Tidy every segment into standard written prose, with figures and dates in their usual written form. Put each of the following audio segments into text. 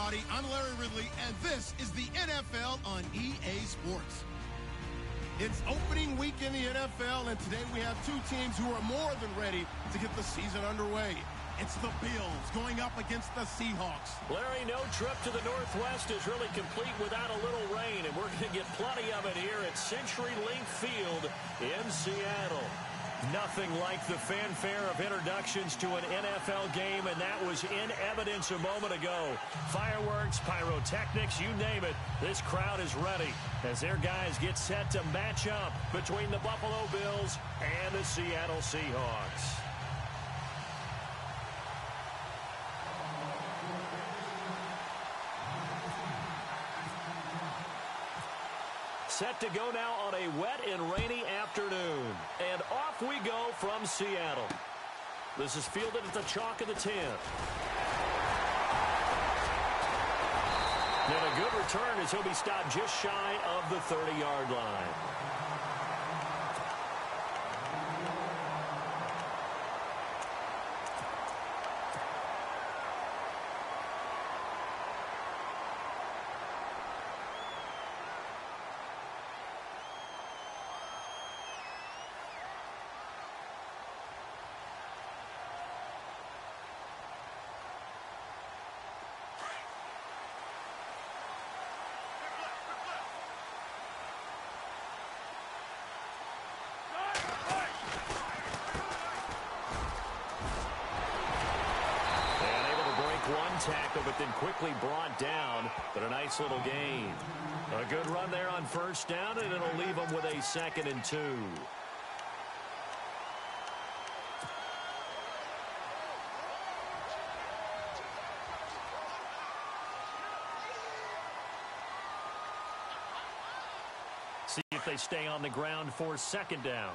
everybody. I'm Larry Ridley, and this is the NFL on EA Sports. It's opening week in the NFL, and today we have two teams who are more than ready to get the season underway. It's the Bills going up against the Seahawks. Larry, no trip to the Northwest is really complete without a little rain, and we're going to get plenty of it here at CenturyLink Field in Seattle. Nothing like the fanfare of introductions to an NFL game, and that was in evidence a moment ago. Fireworks, pyrotechnics, you name it. This crowd is ready as their guys get set to match up between the Buffalo Bills and the Seattle Seahawks. Set to go now on a wet and rainy afternoon. And off we go from Seattle. This is fielded at the chalk of the 10. And a good return as he'll be stopped just shy of the 30-yard line. Tackle, but then quickly brought down, but a nice little gain. A good run there on first down, and it'll leave them with a 2nd and 2. See if they stay on the ground for 2nd down.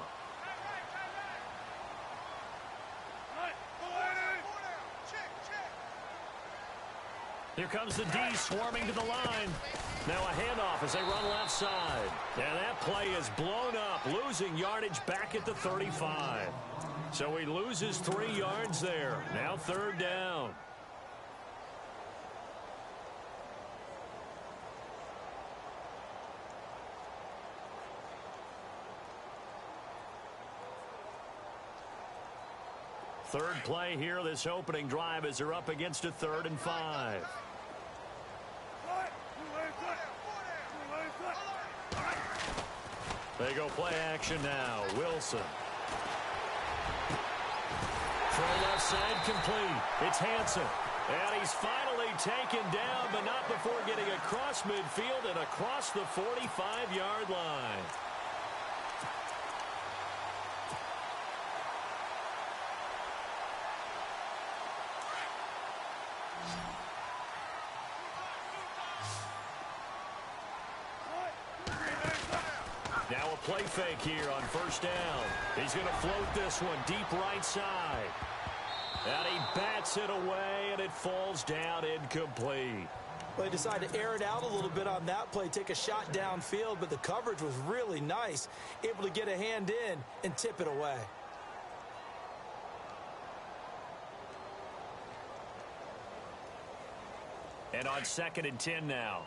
Here comes the D swarming to the line. Now a handoff as they run left side. And that play is blown up, losing yardage back at the 35. So he loses 3 yards there. Now 3rd down. Third play here, this opening drive, as they're up against a 3rd and 5. They go play action now. Wilson. Throw left side complete. It's Hanson. And he's finally taken down, but not before getting across midfield and across the 45-yard line. Now a play fake here on first down. He's going to float this one deep right side. And he bats it away, and it falls down incomplete. Well, they decided to air it out a little bit on that play, take a shot downfield, but the coverage was really nice. Able to get a hand in and tip it away. And on 2nd and 10 now.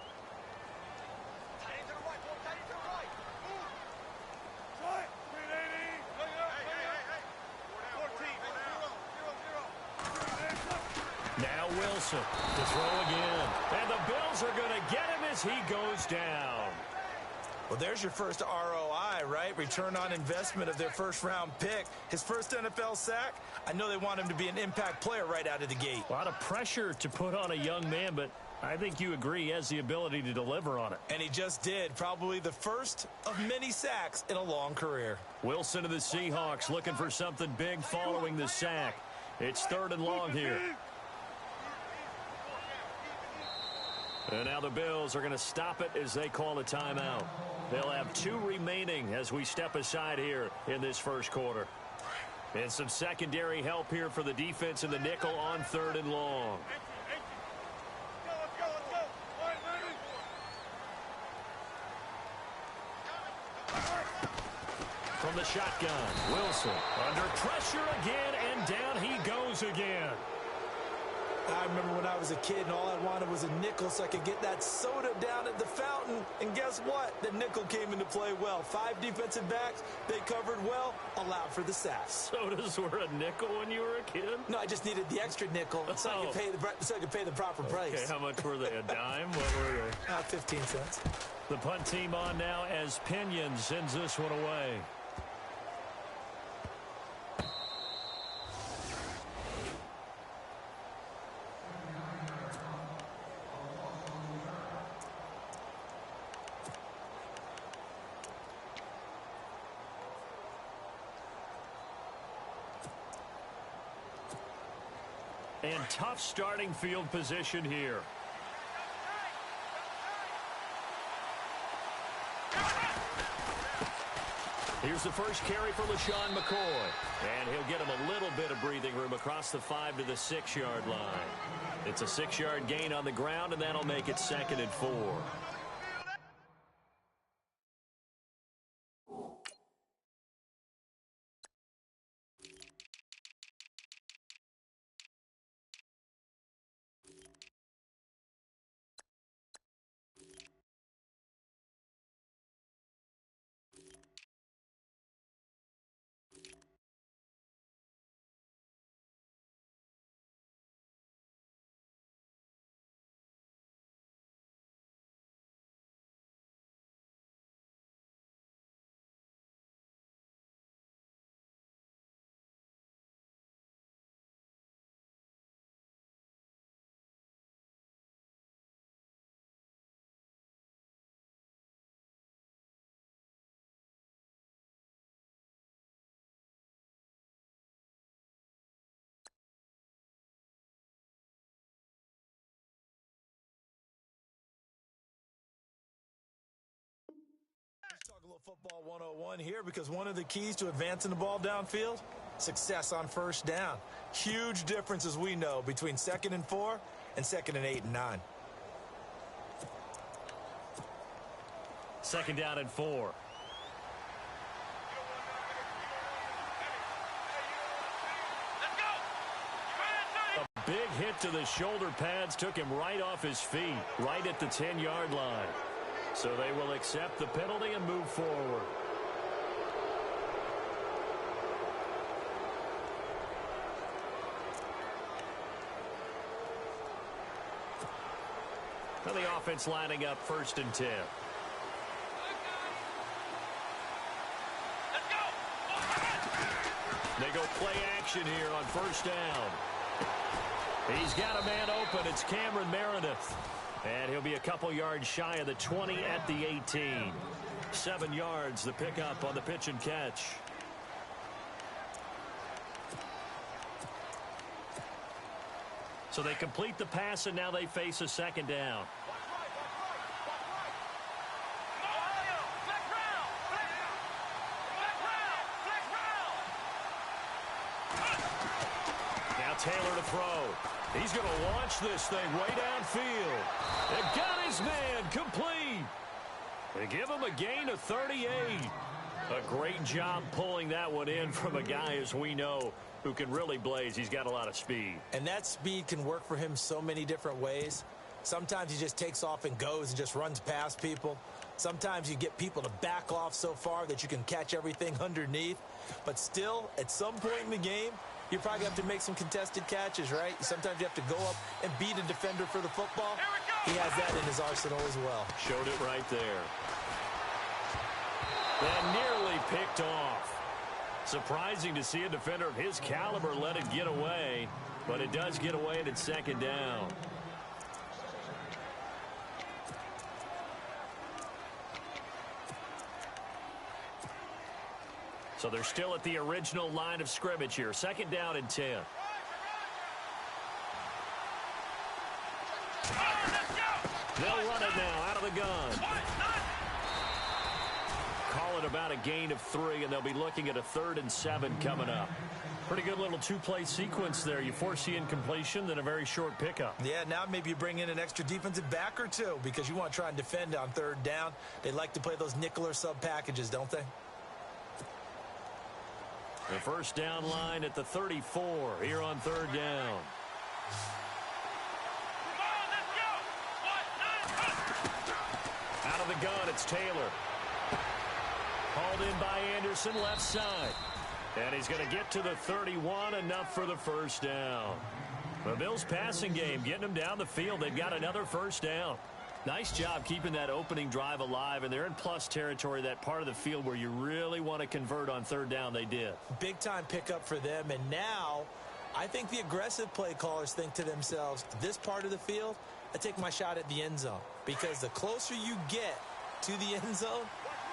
Now Wilson to throw again. And the Bills are going to get him as he goes down. Well, there's your first ROI, right? Return on investment of their first-round pick. His first NFL sack. I know they want him to be an impact player right out of the gate. A lot of pressure to put on a young man, but I think you agree he has the ability to deliver on it. And he just did. Probably the first of many sacks in a long career. Wilson of the Seahawks looking for something big following the sack. It's 3rd and long here. And now the Bills are going to stop it as they call a timeout. They'll have 2 remaining as we step aside here in this first quarter. And some secondary help here for the defense in the nickel on 3rd and long. From the shotgun, Wilson under pressure again, and down he goes again. I remember when I was a kid and all I wanted was a nickel so I could get that soda down at the fountain. And guess what? The nickel came into play well. 5 defensive backs, they covered well, allowed for the sack. Sodas were a nickel when you were a kid? No, I just needed the extra nickel so I could pay the proper price. Okay, how much were they? A dime? What were they? 15 cents. The punt team on now as Pinion sends this one away. And tough starting field position here. Here's the first carry for LaShawn McCoy. And he'll get him a little bit of breathing room across the 5 to the 6-yard line. It's a 6-yard gain on the ground, and that'll make it 2nd and 4. Talk a little football 101 here because one of the keys to advancing the ball downfield, success on first down. Huge difference, as we know, between 2nd and 4 and 2nd and 8 and 9. 2nd down and 4. A big hit to the shoulder pads took him right off his feet, right at the 10-yard line. So they will accept the penalty and move forward. Now the offense lining up 1st and 10. They go play action here on 1st down. He's got a man open. It's Cameron Meredith. And he'll be a couple yards shy of the 20 at the 18. 7 yards, the pickup on the pitch and catch. So they complete the pass, and now they face a 2nd down. Now Taylor to throw. He's going to launch this thing way downfield. It got his man complete. They give him a gain of 38. A great job pulling that one in from a guy, as we know, who can really blaze. He's got a lot of speed. And that speed can work for him so many different ways. Sometimes he just takes off and goes and just runs past people. Sometimes you get people to back off so far that you can catch everything underneath. But still, at some point in the game, you probably have to make some contested catches, right? Sometimes you have to go up and beat a defender for the football. He has that in his arsenal as well. Showed it right there. And nearly picked off. Surprising to see a defender of his caliber let it get away, but it does get away and it's 2nd down. So they're still at the original line of scrimmage here. 2nd down and 10. They'll run it now out of the gun. Call it about a gain of 3, and they'll be looking at a 3rd and 7 coming up. Pretty good little 2-play sequence there. You force the incompletion, then a very short pickup. Yeah, now maybe you bring in an extra defensive back or two because you want to try and defend on 3rd down. They like to play those nickel or sub packages, don't they? The 1st down line at the 34 here on 3rd down. gun, it's Taylor. Hauled in by Anderson, left side. And he's going to get to the 31, enough for the first down. The Bills' passing game getting them down the field. They've got another first down. Nice job keeping that opening drive alive, and they're in plus territory, that part of the field where you really want to convert on third down. They did. Big-time pickup for them, and now I think the aggressive play callers think to themselves, this part of the field, I take my shot at the end zone, because the closer you get to the end zone,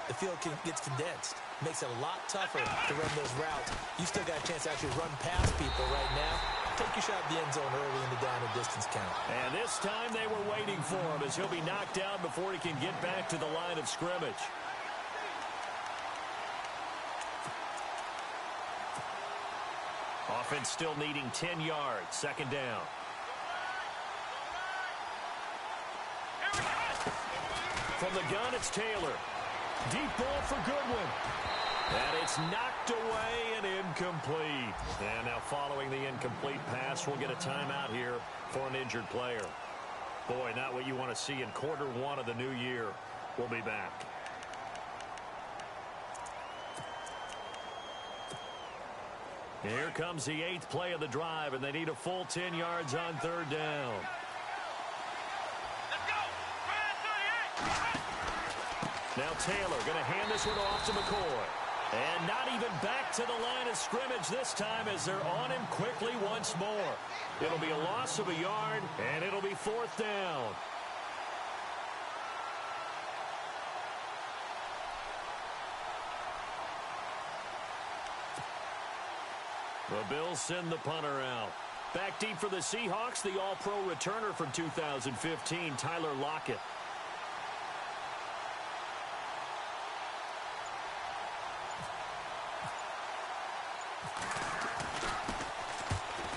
the field gets condensed. Makes it a lot tougher to run those routes. You still got a chance to actually run past people right now. Take your shot at the end zone early in the down and distance count. And this time they were waiting for him, as he'll be knocked down before he can get back to the line of scrimmage. Offense still needing 10 yards. Second down. From the gun, it's Taylor. Deep ball for Goodwin. And it's knocked away and incomplete. And now following the incomplete pass, we'll get a timeout here for an injured player. Boy, not what you want to see in quarter one of the new year. We'll be back. Here comes the 8th play of the drive, and they need a full 10 yards on third down. Now Taylor going to hand this one off to McCoy. And not even back to the line of scrimmage this time, as they're on him quickly once more. It'll be a loss of a yard, and it'll be fourth down. The Bills send the punter out. Back deep for the Seahawks, the All-Pro returner from 2015, Tyler Lockett.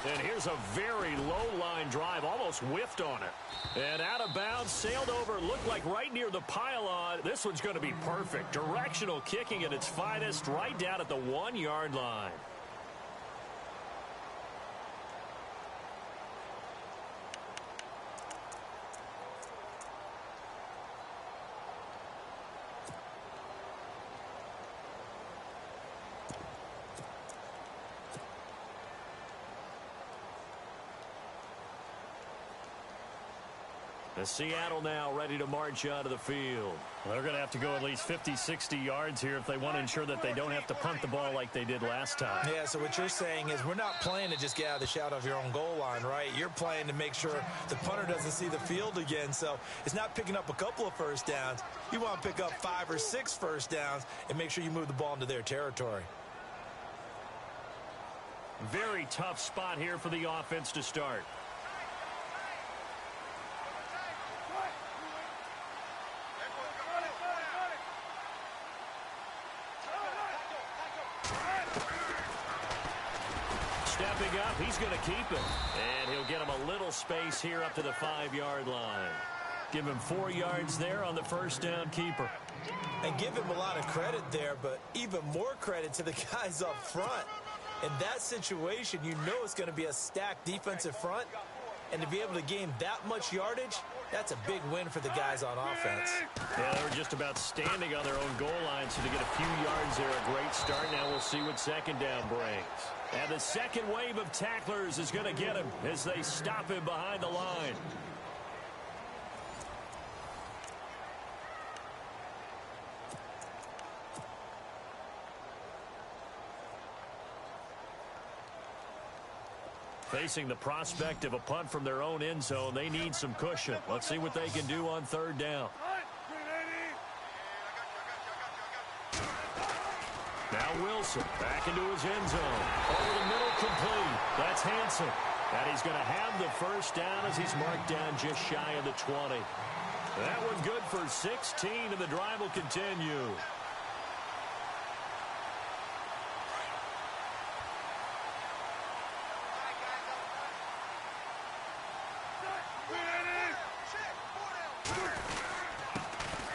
And here's a very low-line drive, almost whiffed on it. And out of bounds, sailed over, looked like right near the pylon. This one's going to be perfect. Directional kicking at its finest, right down at the 1-yard line. Seattle now ready to march out of the field. Well, they're going to have to go at least 50, 60 yards here if they want to ensure that they don't have to punt the ball like they did last time. Yeah, so what you're saying is we're not playing to just get out of the shot off your own goal line, right? You're playing to make sure the punter doesn't see the field again. So it's not picking up a couple of first downs. You want to pick up 5 or 6 first downs and make sure you move the ball into their territory. Very tough spot here for the offense to start. Stepping up, he's going to keep it. And he'll get him a little space here up to the 5-yard line. Give him 4 yards there on the first down keeper. And give him a lot of credit there, but even more credit to the guys up front. In that situation, you know it's going to be a stacked defensive front. And to be able to gain that much yardage, that's a big win for the guys on offense. Yeah, they were just about standing on their own goal line, so to get a few yards there, a great start. Now we'll see what second down brings. And the second wave of tacklers is going to get him as they stop him behind the line. Facing the prospect of a punt from their own end zone, they need some cushion. Let's see what they can do on third down. Now Wilson back into his end zone. Over the middle, complete. That's Hanson. And he's going to have the first down as he's marked down just shy of the 20. That one good for 16, and the drive will continue.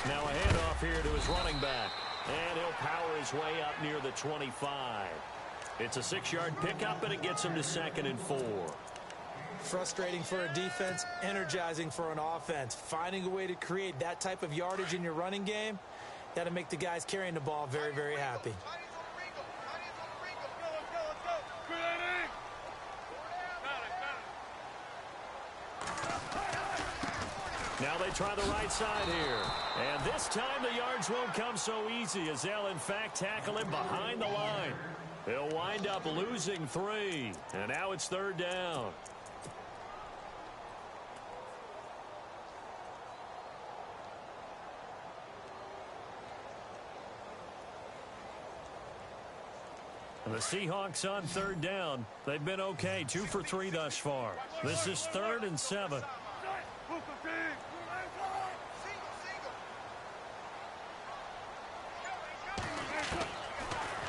Now a handoff here to his running back. And he'll power his way up near the 25. It's a 6-yard pickup, and it gets him to 2nd and 4. Frustrating for a defense, energizing for an offense. Finding a way to create that type of yardage in your running game, that'll make the guys carrying the ball very, very happy. Now they try the right side here. And this time the yards won't come so easy as they'll, in fact, tackle him behind the line. He'll wind up losing 3. And now it's 3rd down. And the Seahawks on 3rd down. They've been okay, 2 for 3 thus far. This is 3rd and 7.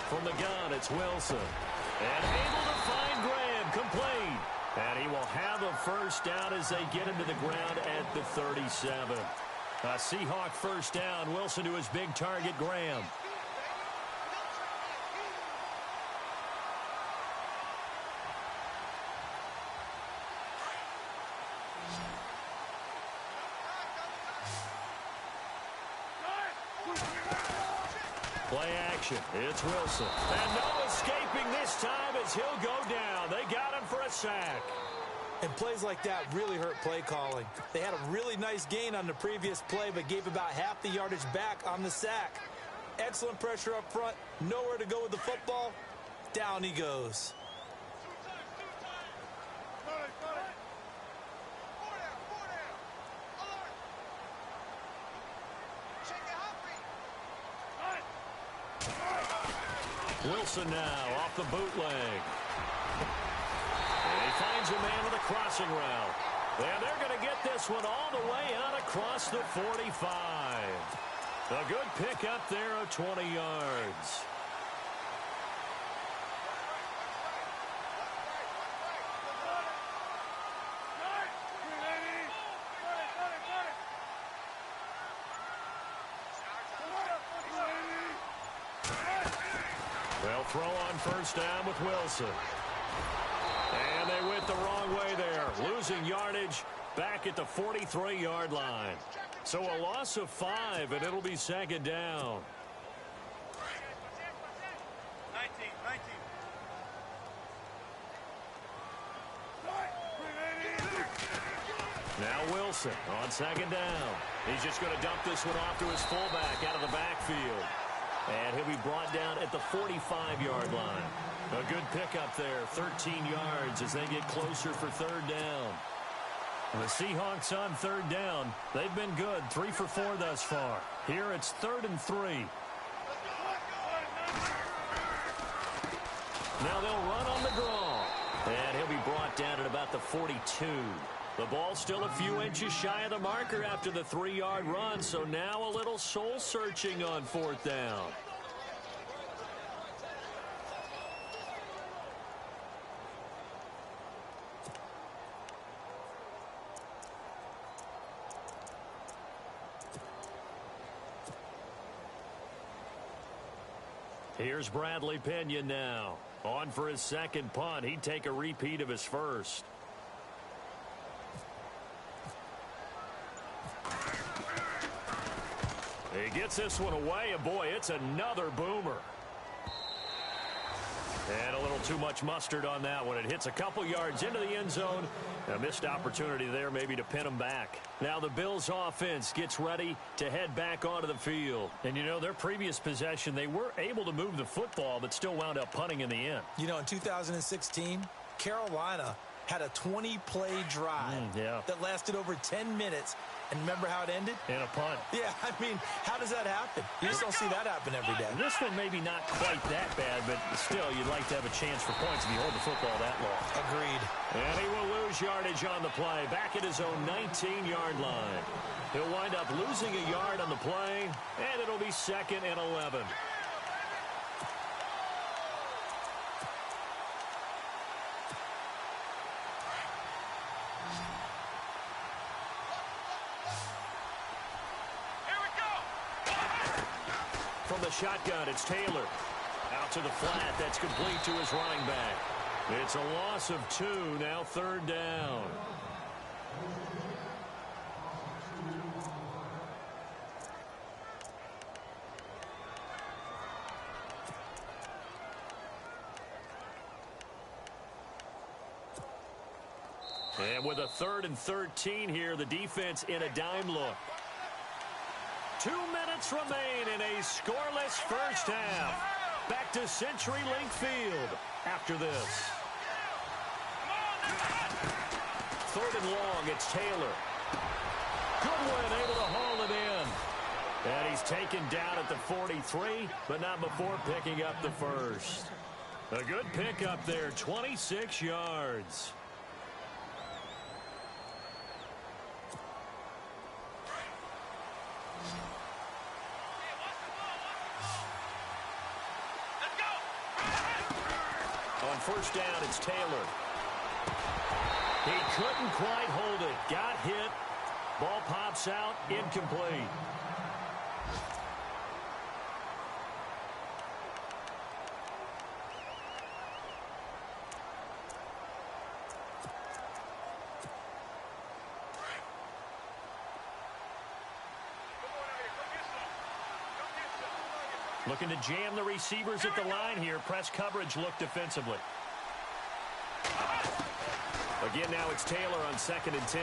From the gun, it's Wilson. And able to find Graham, complete. And he will have a first down as they get him to the ground at the 37. A Seahawk first down. Wilson to his big target, Graham. Play action. It's Wilson. And no escaping this time as he'll go down. They got him for a sack. And plays like that really hurt play calling. They had a really nice gain on the previous play, but gave about half the yardage back on the sack. Excellent pressure up front. Nowhere to go with the football. Down he goes. Wilson now off the bootleg. And he finds a man with a crossing route. And they're going to get this one all the way out across the 45. A good pickup there of 20 yards. They'll throw on first down with Wilson. And they went the wrong way there. Losing yardage back at the 43-yard line. So a loss of 5, and it'll be 2nd down. 19. Now Wilson on 2nd down. He's just going to dump this one off to his fullback out of the backfield. And he'll be brought down at the 45-yard line. A good pickup there, 13 yards as they get closer for 3rd down. And the Seahawks on 3rd down. They've been good, 3 for 4 thus far. Here it's 3rd and 3. Now they'll run on the draw. And he'll be brought down at about the 42. The ball still a few inches shy of the marker after the 3-yard run, so now a little soul-searching on 4th down. Here's Bradley Pinion now. On for his 2nd punt. He'd take a repeat of his first. He gets this one away, and boy, it's another boomer. And a little too much mustard on that one. It hits a couple yards into the end zone. A missed opportunity there maybe to pin him back. Now the Bills offense gets ready to head back onto the field. And, you know, their previous possession, they were able to move the football, but still wound up punting in the end. You know, in 2016, Carolina had a 20-play drive that lasted over 10 minutes. And remember how it ended? In a punt. Yeah, I mean, how does that happen? You just don't see that happen every day. This one maybe not quite that bad, but still, you'd like to have a chance for points if you hold the football that long. Agreed. And he will lose yardage on the play, back at his own 19-yard line. He'll wind up losing a yard on the play, and it'll be 2nd and 11. From the shotgun, it's Taylor. Out to the flat, that's complete to his running back. It's a loss of 2, now 3rd down. And with a 3rd and 13 here, the defense in a dime look. 2 minutes remain in a scoreless first half. Back to CenturyLink Field after this. 3rd and long, it's Taylor. Goodwin able to haul it in. And he's taken down at the 43, but not before picking up the first. A good pickup there, 26 yards. On first down, it's Taylor. He couldn't quite hold it. Got hit. Ball pops out. Incomplete. Looking to jam the receivers at the line here. Press coverage look defensively. Again, now it's Taylor on 2nd and 10.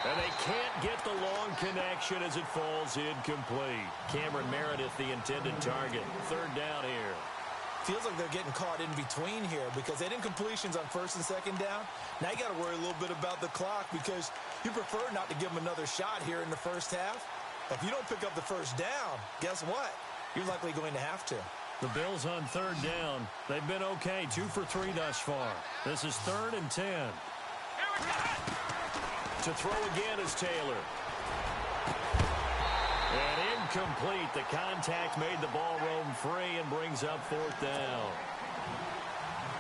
And they can't get the long connection as it falls incomplete. Cameron Meredith, the intended target. 3rd down here. Feels like they're getting caught in between here because they did incompletions on 1st and 2nd down. Now you got to worry a little bit about the clock because you prefer not to give them another shot here in the first half. If you don't pick up the first down, guess what? You're likely going to have to. The Bills on 3rd down. They've been okay, 2 for 3 thus far. This is 3rd and 10. To throw again is Taylor. And incomplete. The contact made the ball roam free and brings up 4th down.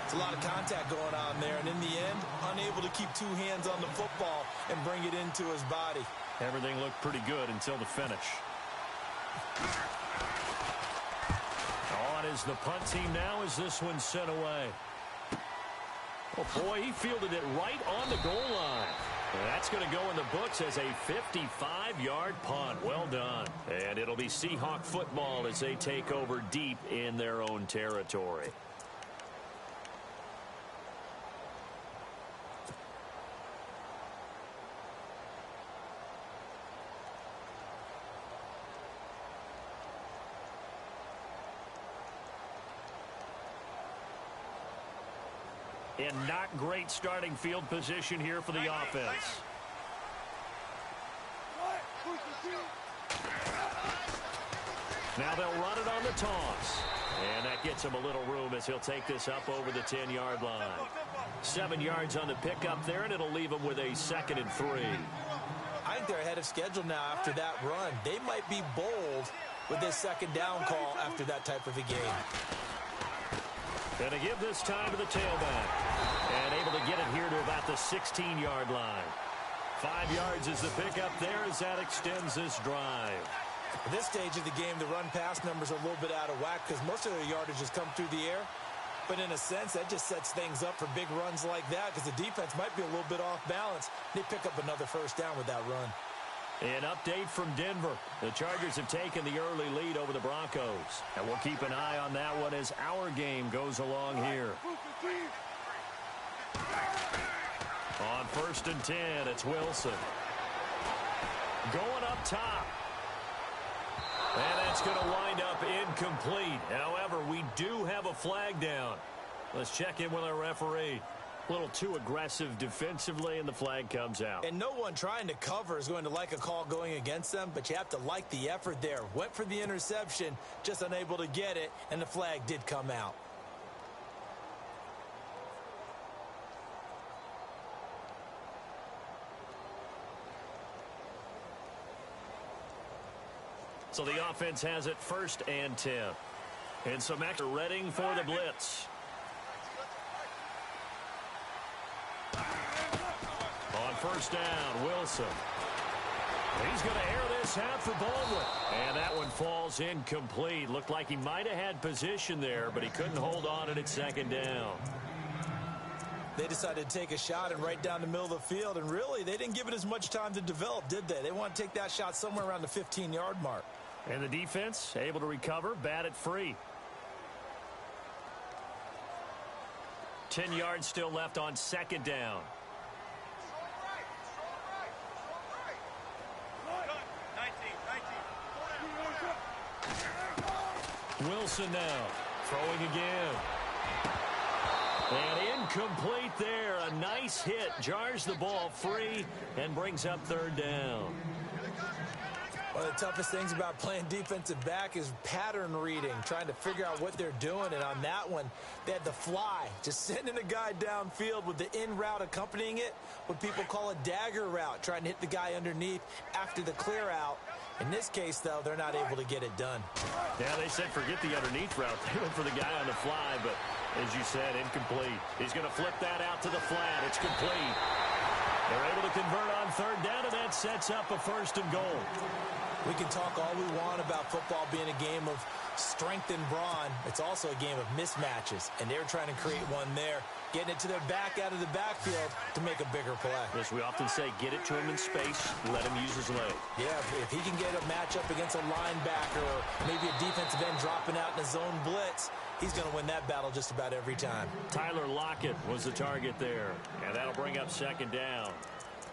It's a lot of contact going on there, and in the end, unable to keep 2 hands on the football and bring it into his body. Everything looked pretty good until the finish. On is the punt team now as this one's sent away. Oh, boy, he fielded it right on the goal line. And that's going to go in the books as a 55-yard punt. Well done. And it'll be Seahawk football as they take over deep in their own territory. And not great starting field position here for the offense. Now they'll run it on the toss. And that gets him a little room as he'll take this up over the 10-yard line. 7 yards on the pickup there, and it'll leave him with a 2nd and 3. I think they're ahead of schedule now after that run. They might be bold with this 2nd down call after that type of a game. Going to give this time to the tailback. And able to get it here to about the 16-yard line. 5 yards is the pickup there as that extends this drive. At this stage of the game, the run-pass numbers are a little bit out of whack because most of their yardage has come through the air. But in a sense, that just sets things up for big runs like that because the defense might be a little bit off balance. They pick up another 1st down with that run. An update from Denver. The Chargers have taken the early lead over the Broncos. And we'll keep an eye on that one as our game goes along here. On 1st and 10, it's Wilson. Going up top. And that's going to wind up incomplete. However, we do have a flag down. Let's check in with our referee. A little too aggressive defensively, and the flag comes out. And no one trying to cover is going to like a call going against them, but you have to like the effort there. Went for the interception, just unable to get it, and the flag did come out. So the offense has it 1st and 10. And some extra readying for the blitz. On 1st down, Wilson. He's going to air this out for Baldwin. And that one falls incomplete. Looked like he might have had position there, but he couldn't hold on at second down. They decided to take a shot and right down the middle of the field, and really, they didn't give it as much time to develop, did they? They want to take that shot somewhere around the 15-yard mark. And the defense able to recover, bat it free. 10 yards still left on second down. Wilson now throwing again. And incomplete there. A nice hit. Jars the ball free and brings up third down. One of the toughest things about playing defensive back is pattern reading, trying to figure out what they're doing. And on that one, they had the fly, just sending a guy downfield with the in route accompanying it, what people call a dagger route, trying to hit the guy underneath after the clear out. In this case, though, they're not able to get it done. Yeah, they said forget the underneath route. They went for the guy on the fly, but as you said, incomplete. He's going to flip that out to the flat. It's complete. They're able to convert on third down, and that sets up a first and goal. We can talk all we want about football being a game of strength and brawn. It's also a game of mismatches, and they're trying to create one there, getting it to their back out of the backfield to make a bigger play. As we often say, get it to him in space, let him use his leg. Yeah, if he can get a matchup against a linebacker or maybe a defensive end dropping out in a zone blitz, he's going to win that battle just about every time. Tyler Lockett was the target there, and that'll bring up second down.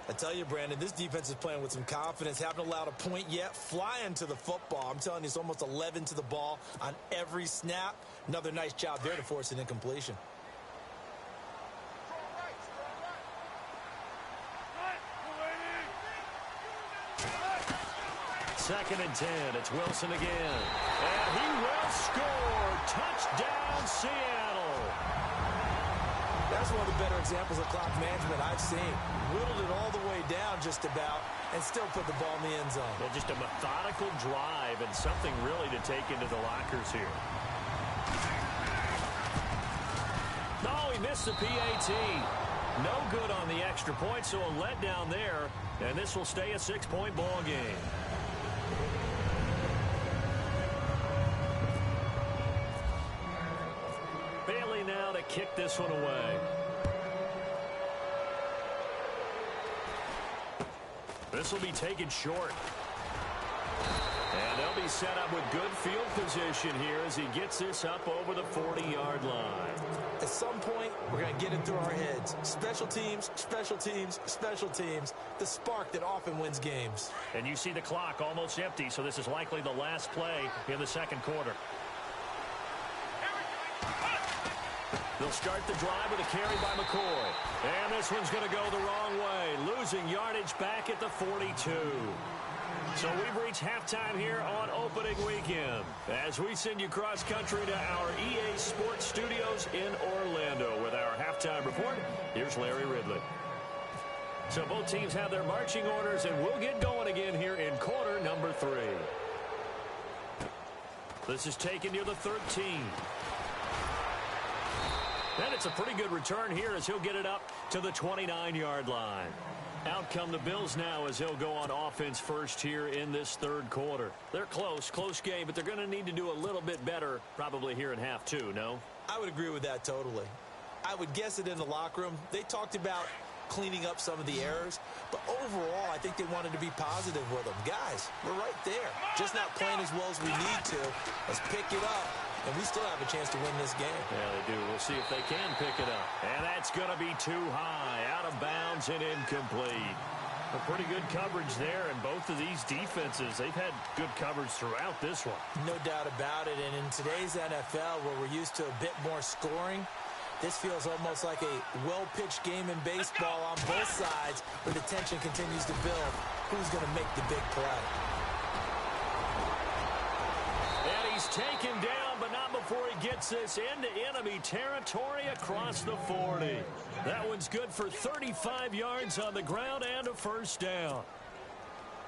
I tell you, Brandon, this defense is playing with some confidence. Haven't allowed a point yet. Flying to the football. I'm telling you, it's almost 11 to the ball on every snap. Another nice job there to force an incompletion. Second and 10. It's Wilson again. And he will score. Touchdown, Seattle. That's one of the better examples of clock management I've seen. Whittled it all the way down just about and still put the ball in the end zone. Yeah, just a methodical drive and something really to take into the lockers here. No, he missed the PAT. No good on the extra point, so a letdown there. And this will stay a 6-point ball game. Bailey now to kick this one away. This will be taken short. And they'll be set up with good field position here as he gets this up over the 40-yard line. At some point, we're going to get it through our heads. Special teams, special teams, special teams. The spark that often wins games. And you see the clock almost empty, so this is likely the last play in the second quarter. They'll start the drive with a carry by McCoy. And this one's going to go the wrong way, losing yardage back at the 42. So we've reached halftime here on opening weekend as we send you cross-country to our EA Sports Studios in Orlando with our halftime report. Here's Larry Ridley. So both teams have their marching orders, and we'll get going again here in quarter number 3. This is taken near the 13. And it's a pretty good return here as he'll get it up to the 29-yard line. Out come the Bills now as he'll go on offense first here in this third quarter. They're close game, but they're going to need to do a little bit better probably here in half 2, no? I would agree with that totally. I would guess it in the locker room. They talked about cleaning up some of the errors, but overall, I think they wanted to be positive with them. Guys, we're right there. Just not playing as well as we need to. Let's pick it up. And we still have a chance to win this game. Yeah, they do. We'll see if they can pick it up. And that's going to be too high. Out of bounds and incomplete. A pretty good coverage there. And both of these defenses, they've had good coverage throughout this one. No doubt about it. And in today's NFL, where we're used to a bit more scoring, this feels almost like a well-pitched game in baseball on both sides where the tension continues to build. Who's going to make the big play? And he's taken down, but not before he gets this into enemy territory across the 40. That one's good for 35 yards on the ground and a first down.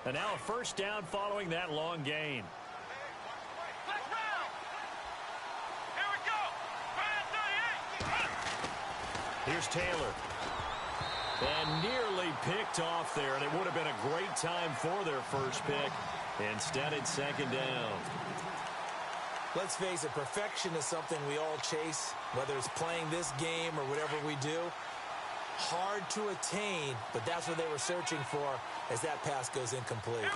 And now a first down following that long gain. Here's Taylor. And nearly picked off there, and it would have been a great time for their first pick. Instead, it's second down. Let's face it, perfection is something we all chase, whether it's playing this game or whatever we do. Hard to attain, but that's what they were searching for as that pass goes incomplete.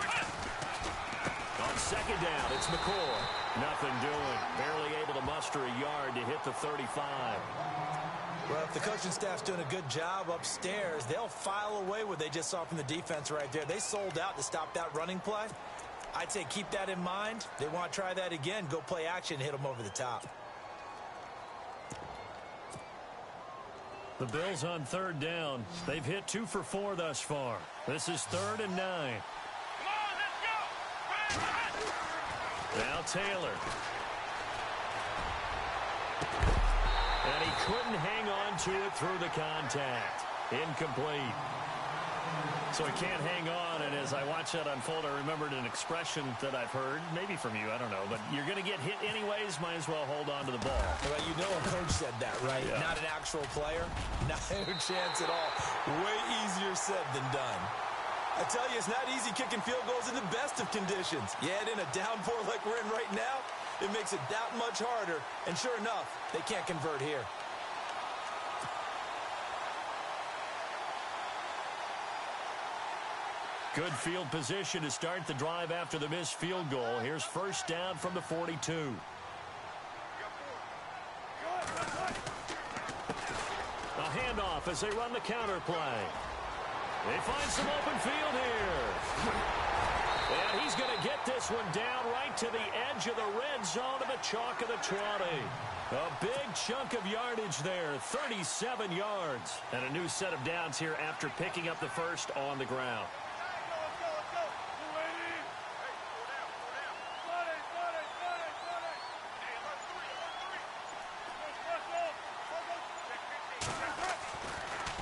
On second down, it's McCoy. Nothing doing. Barely able to muster a yard to hit the 35. Well, if the coaching staff's doing a good job upstairs, they'll file away what they just saw from the defense right there. They sold out to stop that running play. I'd say keep that in mind. They want to try that again. Go play action, hit them over the top. The Bills on third down. They've hit 2 for 4 thus far. This is 3rd and 9. Come on, let's go! Now Taylor. And he couldn't hang on to it through the contact. Incomplete. So he can't hang on, and as I watch that unfold, I remembered an expression that I've heard, maybe from you, I don't know, but you're going to get hit anyways, might as well hold on to the ball. Well, you know a coach said that, right? Yeah. Not an actual player. Not a chance at all. Way easier said than done. I tell you, it's not easy kicking field goals in the best of conditions. You add in a downpour like we're in right now, it makes it that much harder. And sure enough, they can't convert here. Good field position to start the drive after the missed field goal. Here's first down from the 42. A handoff as they run the counter play. They find some open field here. And he's going to get this one down right to the edge of the red zone of the chalk of the 20. A big chunk of yardage there, 37 yards. And a new set of downs here after picking up the first on the ground.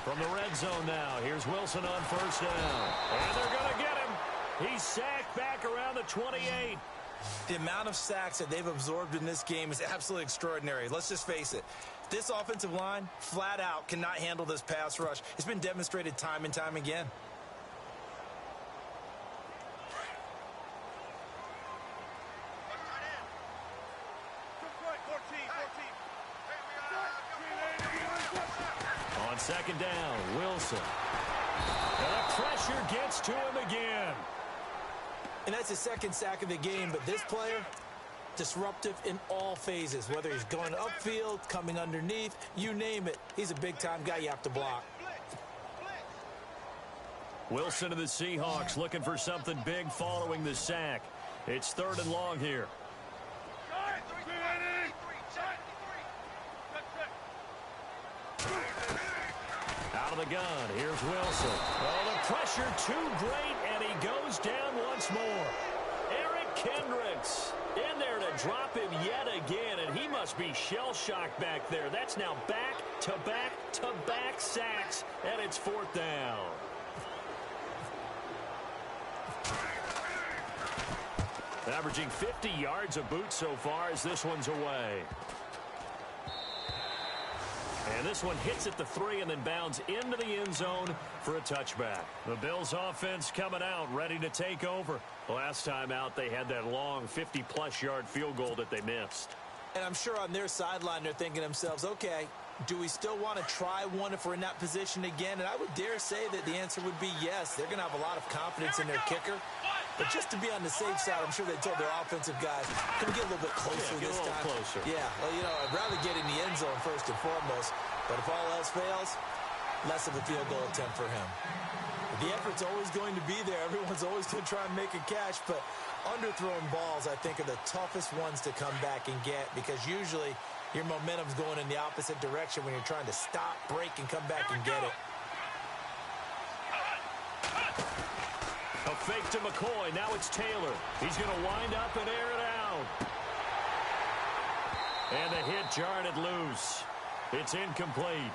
From the red zone now, here's Wilson on first down. And they're going to get him. He's sacked back around the 28. The amount of sacks that they've absorbed in this game is absolutely extraordinary. Let's just face it. This offensive line, flat out, cannot handle this pass rush. It's been demonstrated time and time again. On second down, Wilson. And the pressure gets to him again. And that's his second sack of the game, but this player, disruptive in all phases, whether he's going upfield, coming underneath, you name it. He's a big-time guy you have to block. Wilson of the Seahawks looking for something big following the sack. It's 3rd and long here. Out of the gun, here's Wilson. Oh, the pressure too great, and he goes down once more. Eric Kendricks in there to drop him yet again, and he must be shell-shocked back there. That's now back-to-back-to-back sacks, and it's 4th down. Averaging 50 yards a boot so far as this one's away. And this one hits at the 3 and then bounds into the end zone for a touchback. The Bills offense coming out, ready to take over. Last time out, they had that long 50-plus yard field goal that they missed. And I'm sure on their sideline, they're thinking to themselves, okay, do we still want to try one if we're in that position again? And I would dare say that the answer would be yes. They're going to have a lot of confidence in their kicker. But just to be on the safe side, I'm sure they told their offensive guys, can we get a little bit closer this time? Closer. Yeah, well, you know, I'd rather get in the end zone first and foremost. But if all else fails, less of a field goal attempt for him. The effort's always going to be there. Everyone's always going to try and make a catch. But underthrown balls, I think, are the toughest ones to come back and get because usually your momentum's going in the opposite direction when you're trying to stop, break, and come back and get it. A fake to McCoy. Now it's Taylor. He's going to wind up and air it out. And the hit jarred it loose. It's incomplete.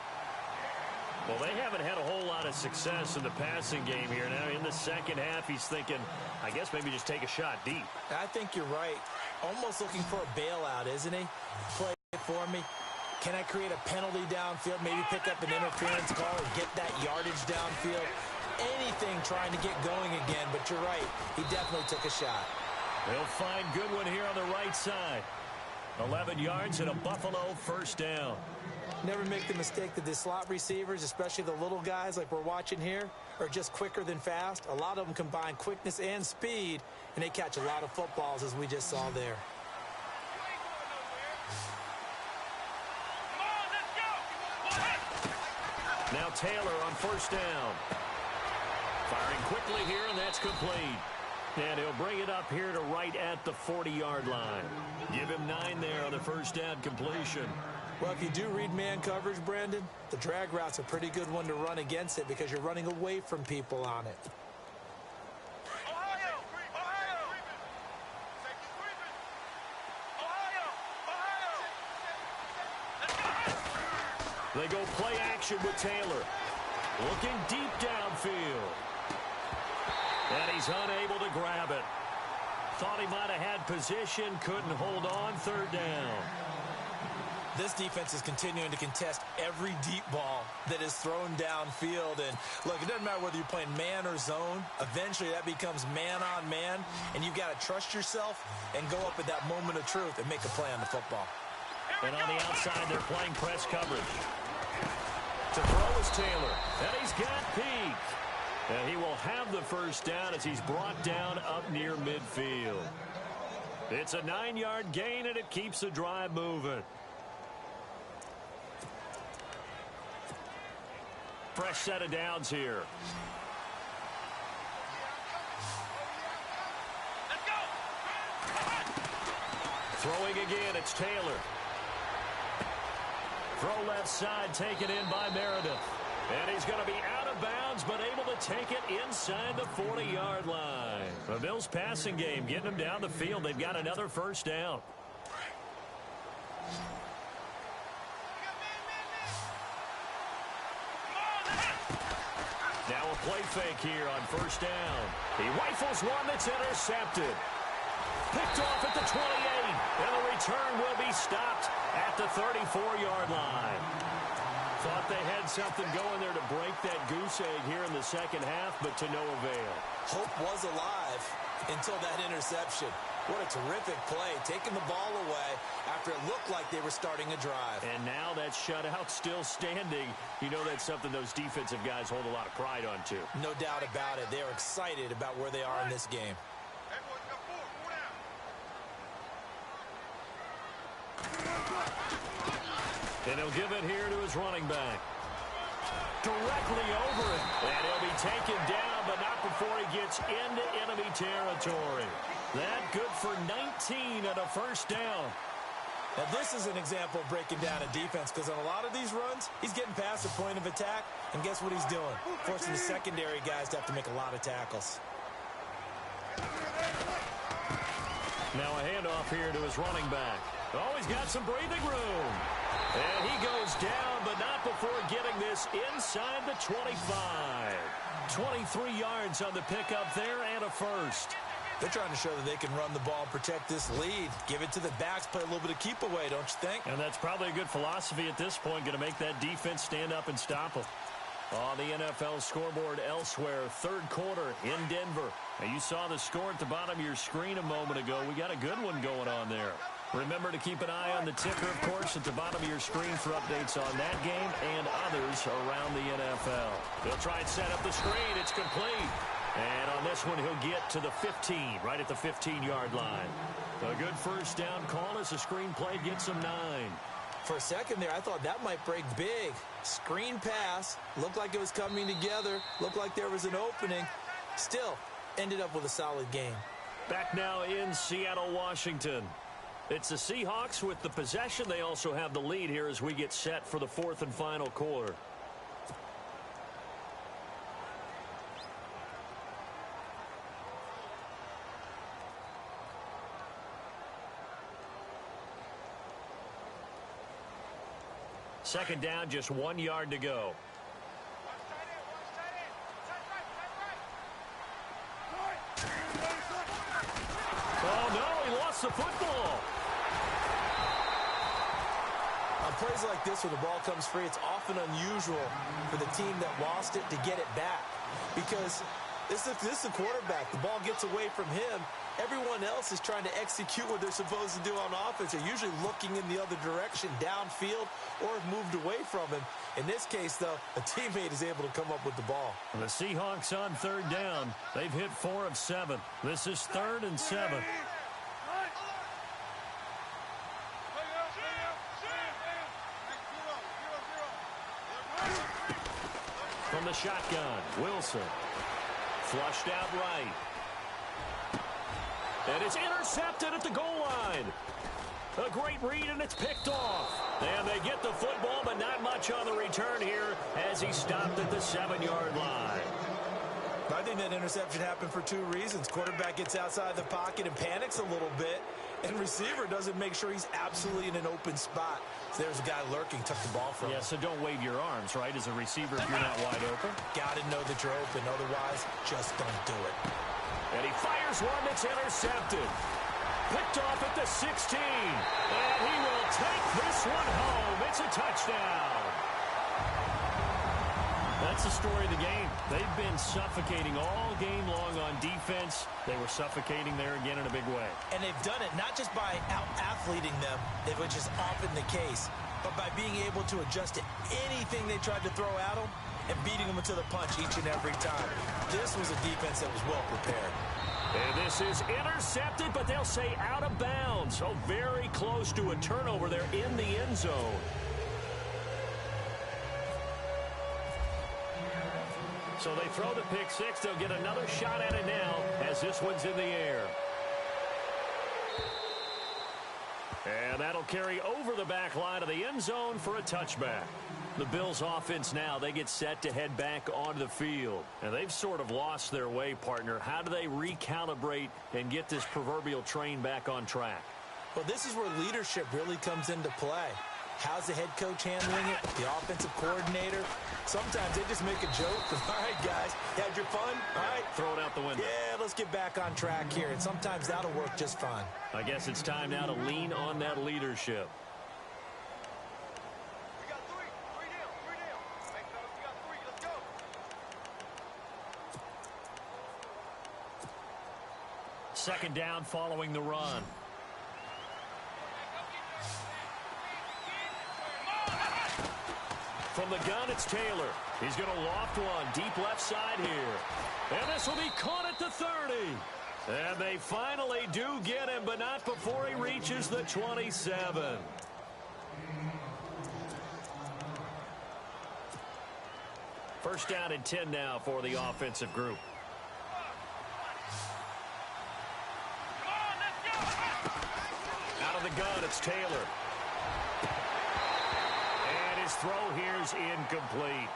Well, they haven't had a whole lot of success in the passing game here. Now in the second half, he's thinking, I guess maybe just take a shot deep. I think you're right. Almost looking for a bailout, isn't he? Play for me. Can I create a penalty downfield, maybe pick up an interference call and get that yardage downfield? Anything trying to get going again, but you're right. He definitely took a shot. They'll find Goodwin here on the right side. 11 yards and a Buffalo first down. Never make the mistake that the slot receivers, especially the little guys like we're watching here, are just quicker than fast. A lot of them combine quickness and speed, and they catch a lot of footballs, as we just saw there. Now Taylor on first down. Firing quickly here, and that's complete. And he'll bring it up here to right at the 40-yard line. Give him 9 there on the first down completion. Well, if you do read man coverage, Brandon, the drag route's a pretty good one to run against it because you're running away from people on it. They go play action with Taylor. Looking deep downfield. And he's unable to grab it. Thought he might have had position, couldn't hold on, third down. This defense is continuing to contest every deep ball that is thrown downfield. And, look, it doesn't matter whether you're playing man or zone. Eventually, that becomes man on man. And you've got to trust yourself and go up at that moment of truth and make a play on the football. And on the outside, they're playing press coverage. To throw is Taylor. And he's got Peak. And he will have the first down as he's brought down up near midfield. It's a 9-yard gain, and it keeps the drive moving. Fresh set of downs here. Let's go. Throwing again, it's Taylor. Throw left side, taken in by Meredith. And he's going to be out of bounds, but able to take it inside the 40-yard line. The Bills passing game, getting them down the field. They've got another first down. Now a play fake here on first down. He rifles one that's intercepted. Picked off at the 28, and the return will be stopped at the 34-yard line. Thought they had something going there to break that goose egg here in the second half, but to no avail. Hope was alive until that interception. What a terrific play, taking the ball away after it looked like they were starting a drive. And now that shutout still standing. You know that's something those defensive guys hold a lot of pride on, too. No doubt about it. They're excited about where they are in this game. And he'll give it here to his running back. Directly over it. And he'll be taken down, but not before he gets into enemy territory. That good for 19 and a first down. Now, this is an example of breaking down a defense because on a lot of these runs, he's getting past the point of attack, and guess what he's doing? Forcing the secondary guys to have to make a lot of tackles. Now a handoff here to his running back. Oh, he's got some breathing room. And he goes down, but not before getting this inside the 25. 23 yards on the pickup there and a first. They're trying to show that they can run the ball and protect this lead. Give it to the backs, play a little bit of keep away, don't you think? And that's probably a good philosophy at this point, going to make that defense stand up and stop them. On the NFL scoreboard elsewhere, third quarter in Denver. Now you saw the score at the bottom of your screen a moment ago. We got a good one going on there. Remember to keep an eye on the ticker, of course, at the bottom of your screen for updates on that game and others around the NFL. He'll try and set up the screen. It's complete. And on this one, he'll get to the 15, right at the 15-yard line. A good first down call as the screen play gets him 9. For a second there, I thought that might break big. Screen pass, looked like it was coming together, looked like there was an opening. Still, ended up with a solid game. Back now in Seattle, Washington. It's the Seahawks with the possession. They also have the lead here as we get set for the fourth and final quarter. Second down, just 1 yard to go. Oh, no, he lost the football. I'm plays like this where the ball comes free, it's often unusual for the team that lost it to get it back. Because this is the quarterback. The ball gets away from him. Everyone else is trying to execute what they're supposed to do on offense. They're usually looking in the other direction, downfield, or have moved away from him. In this case, though, a teammate is able to come up with the ball. The Seahawks on third down. They've hit 4 of 7. This is 3rd and 7. From the shotgun, Wilson. Flushed out right. And it's intercepted at the goal line. A great read, and it's picked off. And they get the football, but not much on the return here as he stopped at the 7-yard line. I think that interception happened for 2 reasons. Quarterback gets outside the pocket and panics a little bit, and receiver doesn't make sure he's absolutely in an open spot. So there's a guy lurking, took the ball from him. Yeah, so don't wave your arms, right, as a receiver if you're not wide open. Got to know that you're open. Otherwise, just don't do it. And he fires one that's intercepted. Picked off at the 16. And he will take this one home. It's a touchdown. That's the story of the game. They've been suffocating all game long on defense. They were suffocating there again in a big way. And they've done it not just by out-athleting them, which is often the case, but by being able to adjust to anything they tried to throw at them and beating them to the punch each and every time. This was a defense that was well prepared. And this is intercepted, but they'll say out of bounds. So very close to a turnover there in the end zone. So they throw the pick six. They'll get another shot at it now as this one's in the air. And that'll carry over the back line of the end zone for a touchback. The Bills offense now, they get set to head back onto the field. And they've sort of lost their way, partner. How do they recalibrate and get this proverbial train back on track? Well, this is where leadership really comes into play. How's the head coach handling it? The offensive coordinator? Sometimes they just make a joke. All right, guys, you had your fun? All right. Throw it out the window. Yeah, let's get back on track here. And sometimes that'll work just fine. I guess it's time now to lean on that leadership. We got three. Three down. Hey, fellas, we got 3. Let's go. Second down following the run. From the gun, it's Taylor. He's going to loft one deep left side here. And this will be caught at the 30. And they finally do get him, but not before he reaches the 27. First down and 10 now for the offensive group. Out of the gun, it's Taylor. And his throw here's incomplete.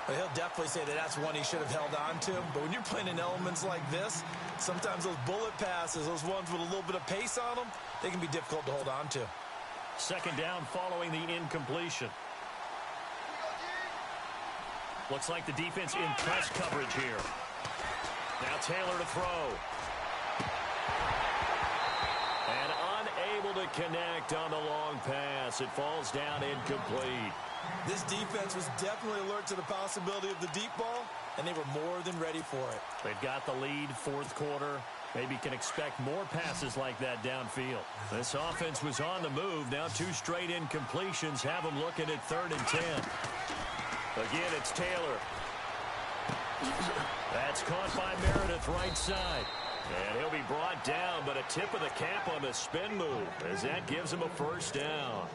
Well, he'll definitely say that that's one he should have held on to. But when you're playing in elements like this, sometimes those bullet passes, those ones with a little bit of pace on them, they can be difficult to hold on to. Second down following the incompletion. Looks like the defense in press coverage here. Now Taylor to throw. And unable to connect on the long pass. It falls down incomplete. This defense was definitely alert to the possibility of the deep ball, and they were more than ready for it. They've got the lead, fourth quarter. Maybe can expect more passes like that downfield. This offense was on the move. Now 2 straight incompletions have them looking at 3rd and 10. Again, it's Taylor. That's caught by Meredith right side. And he'll be brought down, but a tip of the cap on the spin move as that gives him a first down.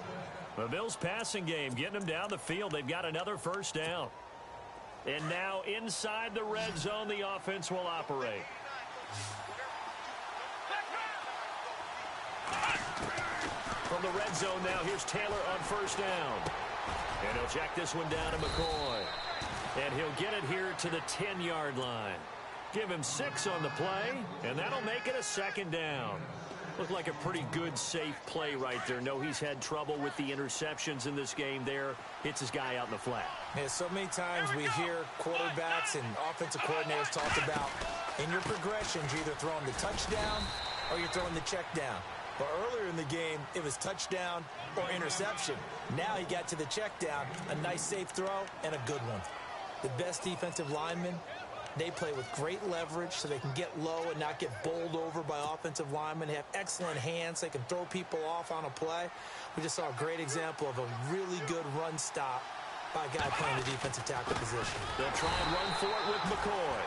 The Bills passing game getting them down the field. They've got another first down. And now inside the red zone, the offense will operate. From the red zone now, here's Taylor on first down. And he'll check this one down to McCoy. And he'll get it here to the 10-yard line. Give him 6 on the play, and that'll make it a second down. Looked like a pretty good, safe play right there. No, he's had trouble with the interceptions in this game there. Hits his guy out in the flat. Yeah, so many times we hear quarterbacks and offensive coordinators talk about in your progressions, you're either throwing the touchdown or you're throwing the check down. But earlier in the game, it was touchdown or interception. Now he got to the check down, a nice safe throw, and a good one. The best defensive linemen, they play with great leverage so they can get low and not get bowled over by offensive linemen. They have excellent hands. They can throw people off on a play. We just saw a great example of a really good run stop by a guy playing the defensive tackle position. They'll try and run for it with McCoy.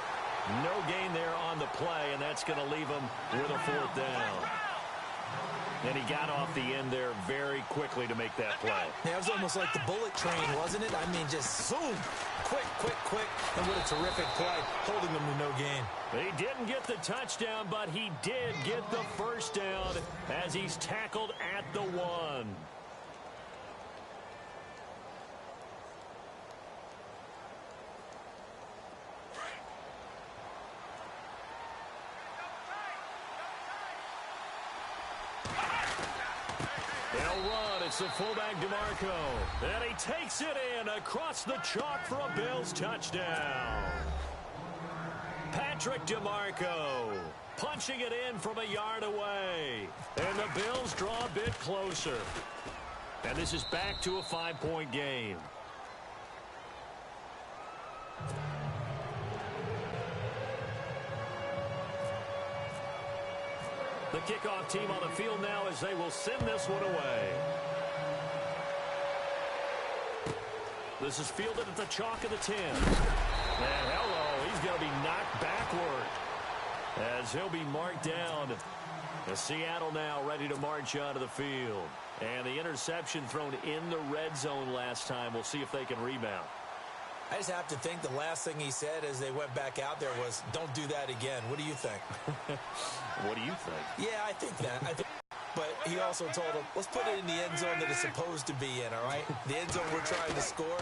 No gain there on the play, and that's going to leave him with a 4th down. And he got off the end there very quickly to make that play. Yeah, it was almost like the bullet train, wasn't it? I mean, just zoom. Quick, quick, quick. And what a terrific play, holding them to no gain. He didn't get the touchdown, but he did get the 1st down as he's tackled at the 1. They'll run. It's the fullback, DeMarco. And he takes it in across the chalk for a Bills touchdown. Patrick DeMarco punching it in from a yard away. And the Bills draw a bit closer. And this is back to a 5-point game. The kickoff team on the field now as they will send this one away. This is fielded at the chalk of the 10. And hello, he's going to be knocked backward as he'll be marked down. The Seattle now ready to march onto the field. And the interception thrown in the red zone last time. We'll see if they can rebound. I just have to think the last thing he said as they went back out there was, don't do that again. What do you think? What do you think? Yeah, I think that. But he also told him, let's put it in the end zone that it's supposed to be in, all right? The end zone we're trying to score.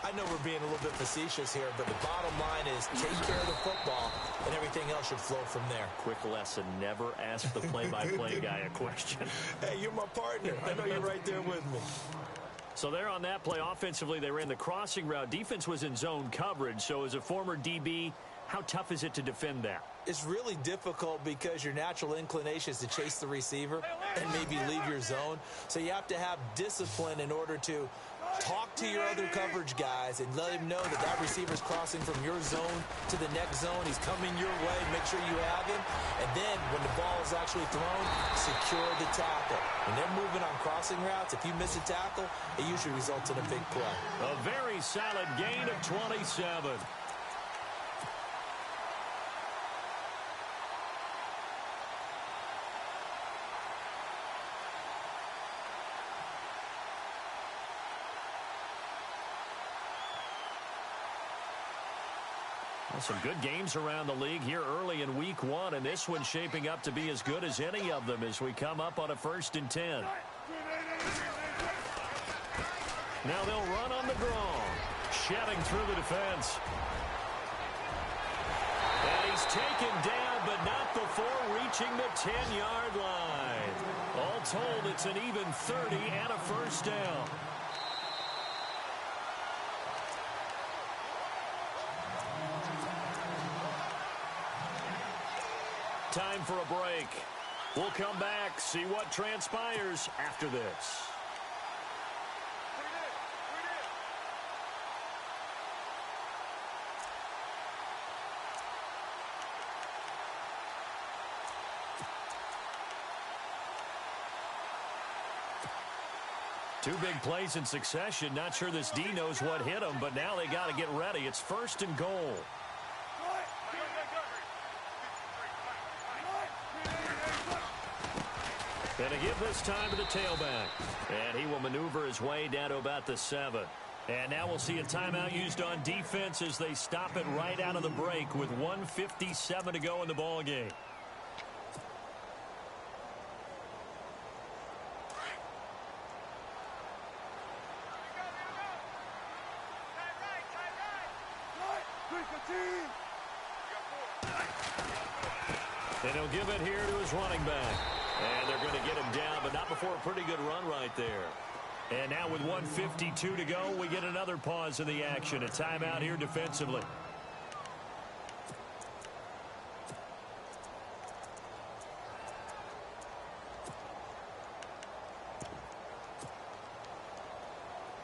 I know we're being a little bit facetious here, but the bottom line is take care of the football, and everything else should flow from there. Quick lesson, never ask the play-by-play guy a question. Hey, you're my partner. I know you're right there with me. So there on that play, offensively, they ran the crossing route. Defense was in zone coverage. So as a former DB, how tough is it to defend that? It's really difficult because your natural inclination is to chase the receiver and maybe leave your zone. So you have to have discipline in order to talk to your other coverage guys and let him know that that receiver's crossing from your zone to the next zone. He's coming your way. Make sure you have him. And then when the ball is actually thrown, secure the tackle. When they're moving on crossing routes, if you miss a tackle, it usually results in a big play. A very solid gain of 27. Some good games around the league here early in week 1, and this one's shaping up to be as good as any of them as we come up on a 1st and 10. Now they'll run on the draw, shedding through the defense. And he's taken down, but not before reaching the 10-yard line. All told, it's an even 30 and a 1st down. Time for a break. We'll come back, see what transpires after this. Two big plays in succession. Not sure this D knows what hit him, but now they got to get ready. It's 1st and goal. And to give this time to the tailback. And he will maneuver his way down to about the 7. And now we'll see a timeout used on defense as they stop it right out of the break with 1:57 to go in the ball game. And he'll give it here to his running back. And they're going to get him down, but not before a pretty good run right there. And now with 1:52 to go, we get another pause in the action. A timeout here defensively.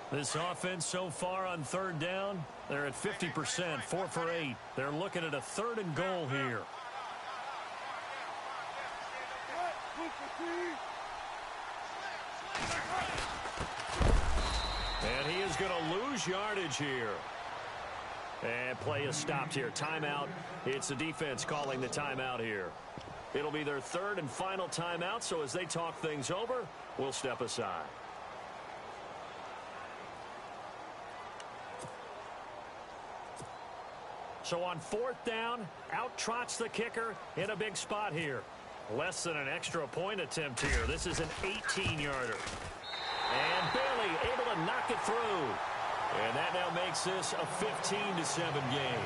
This offense so far on third down, they're at 50%, 4 for 8. They're looking at a 3rd and goal here. And he is going to lose yardage here. And play is stopped here. Timeout. It's the defense calling the timeout here. It'll be their 3rd and final timeout, so as they talk things over, we'll step aside. So on 4th down, out trots the kicker in a big spot here. Less than an extra point attempt here. This is an 18-yarder. And Bailey able to knock it through. And that now makes this a 15-7 game.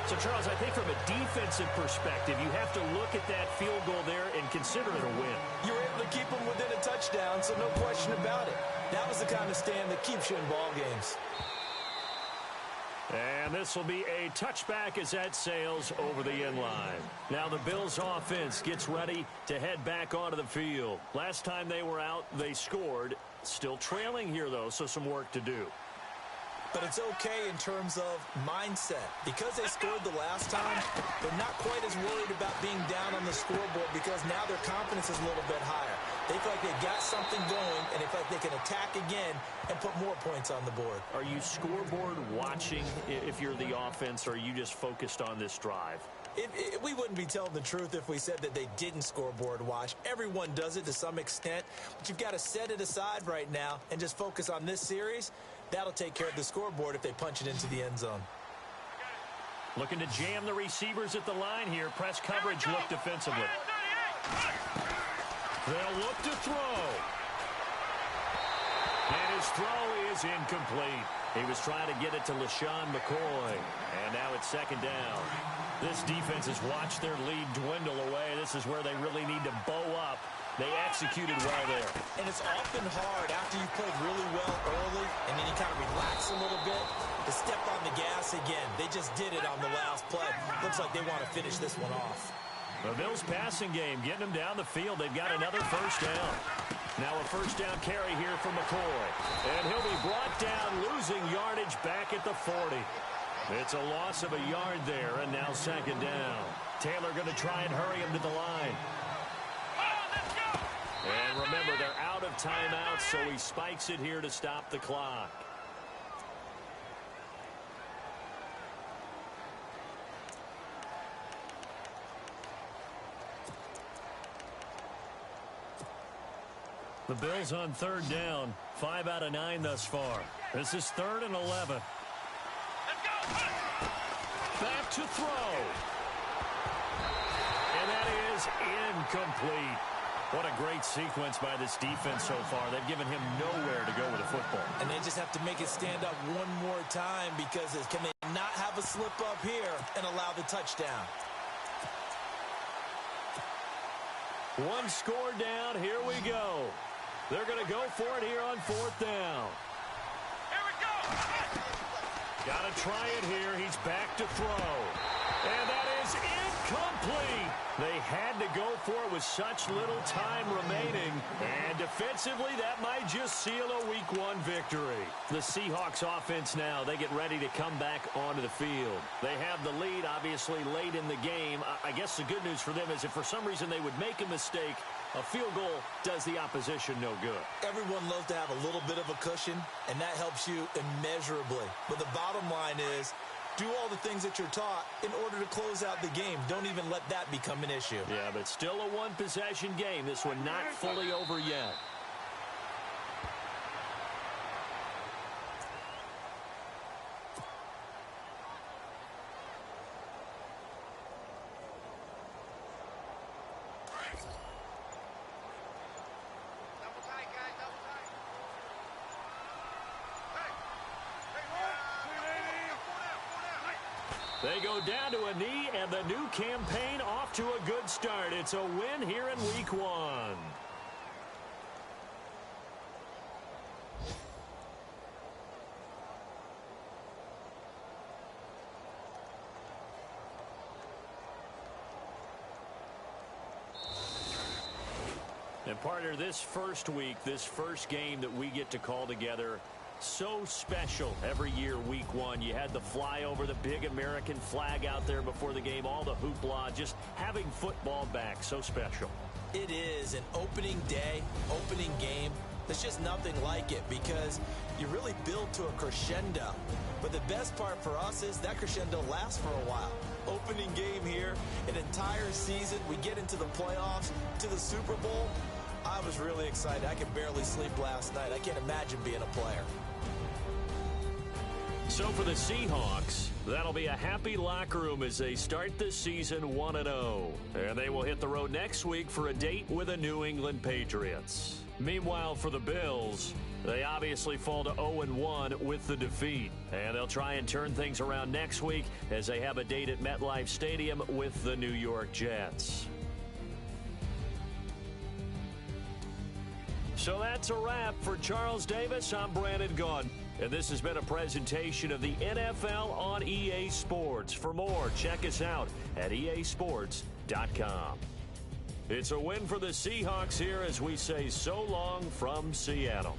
So, Charles, I think from a defensive perspective, you have to look at that field goal there and consider it a win. You were able to keep them within a touchdown, so no question about it. That was the kind of stand that keeps you in ball games. And this will be a touchback as that sails over the end line. Now the Bills offense gets ready to head back onto the field. Last time they were out, they scored. Still trailing here, though, so some work to do. But it's okay in terms of mindset. Because they scored the last time, they're not quite as worried about being down on the scoreboard because now their confidence is a little bit higher. They feel like they've got something going, and they feel like they can attack again and put more points on the board. Are you scoreboard watching if you're the offense, or are you just focused on this drive? We wouldn't be telling the truth if we said that they didn't scoreboard watch. Everyone does it to some extent, but you've got to set it aside right now and just focus on this series. That'll take care of the scoreboard if they punch it into the end zone. Looking to jam the receivers at the line here. Press coverage look defensively. They'll look to throw. And his throw is incomplete. He was trying to get it to LaShawn McCoy. And now it's 2nd down. This defense has watched their lead dwindle away. This is where they really need to bow up. They executed well there. And it's often hard after you've played really well early and then you kind of relax a little bit to step on the gas again. They just did it on the last play. Looks like they want to finish this one off. The Bills passing game, getting them down the field. They've got another 1st down. Now a 1st down carry here from McCoy. And he'll be brought down, losing yardage back at the 40. It's a loss of a yard there, and now 2nd down. Taylor going to try and hurry him to the line. And remember, they're out of timeouts, so he spikes it here to stop the clock. The Bills on 3rd down, 5 out of 9 thus far. This is 3rd and 11. Back to throw. And that is incomplete. What a great sequence by this defense so far. They've given him nowhere to go with the football. And they just have to make it stand up one more time because can they not have a slip up here and allow the touchdown? One score down. Here we go. They're going to go for it here on 4th down. Here we go. Got to try it here. He's back to throw. And that is incomplete. They had to go for it with such little time remaining. And defensively, that might just seal a Week 1 victory. The Seahawks offense now, they get ready to come back onto the field. They have the lead, obviously, late in the game. I guess the good news for them is if for some reason they would make a mistake, a field goal does the opposition no good. Everyone loves to have a little bit of a cushion, and that helps you immeasurably. But the bottom line is, do all the things that you're taught in order to close out the game. Don't even let that become an issue. Yeah, but still a one-possession game. This one not fully over yet. Double tight, guys. Double tight. They go down to a knee, and the new campaign off to a good start. It's a win here in Week 1. And partner, this first week, this first game that we get to call together, So special every year, week one. You had the flyover, the big American flag out there before the game, all the hoopla, just having football back. So special. It is an opening day, opening game. There's just nothing like it because you really build to a crescendo. But the best part for us is that crescendo lasts for a while. Opening game here, an entire season. We get into the playoffs, to the Super Bowl. I was really excited. I could barely sleep last night. I can't imagine being a player. So for the Seahawks, that'll be a happy locker room as they start the season 1-0. And they will hit the road next week for a date with the New England Patriots. Meanwhile, for the Bills, they obviously fall to 0-1 with the defeat. And they'll try and turn things around next week as they have a date at MetLife Stadium with the New York Jets. So that's a wrap. For Charles Davis, I'm Brandon Gaudin. And this has been a presentation of the NFL on EA Sports. For more, check us out at easports.com. It's a win for the Seahawks here as we say so long from Seattle.